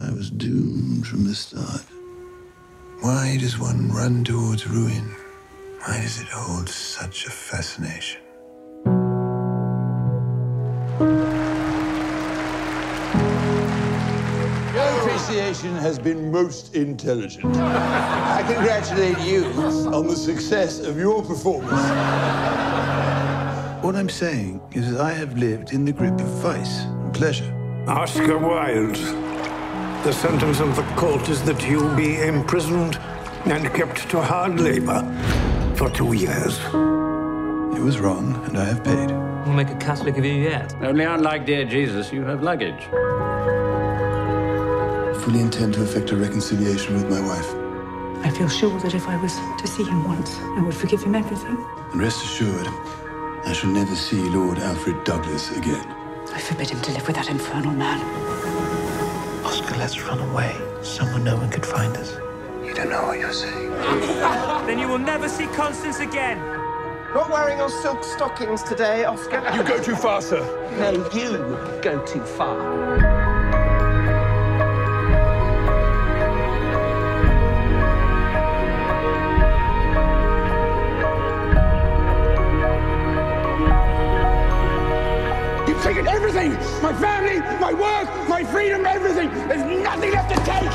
I was doomed from the start. Why does one run towards ruin? Why does it hold such a fascination? Your appreciation has been most intelligent. I congratulate you on the success of your performance. What I'm saying is that I have lived in the grip of vice and pleasure. Oskar Vajld. The sentence of the court is that you be imprisoned and kept to hard labor for 2 years. It was wrong, and I have paid. We'll make a Catholic of you yet. Only unlike dear Jesus, you have luggage. I fully intend to effect a reconciliation with my wife. I feel sure that if I was to see him once, I would forgive him everything. And rest assured, I shall never see Lord Alfred Douglas again. I forbid him to live with that infernal man. Oskar, let's run away. Somewhere no one could find us. You don't know what you're saying. Then you will never see Constance again. Not wearing your silk stockings today, Oskar. You go too far, sir. No, you go too far. You've taken everything! My family, my work, my freedom, everything! There's nothing left to take!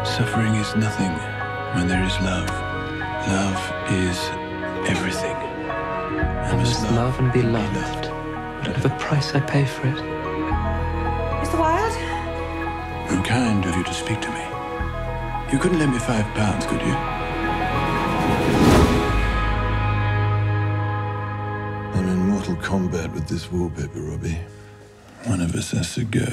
Suffering is nothing when there is love. Love is everything. I must love and be loved, whatever price I pay for it. Mr. Vajld? How kind of you to speak to me. You couldn't lend me £5, could you? I'm in mortal combat with this wallpaper, Robbie. One of us has to go.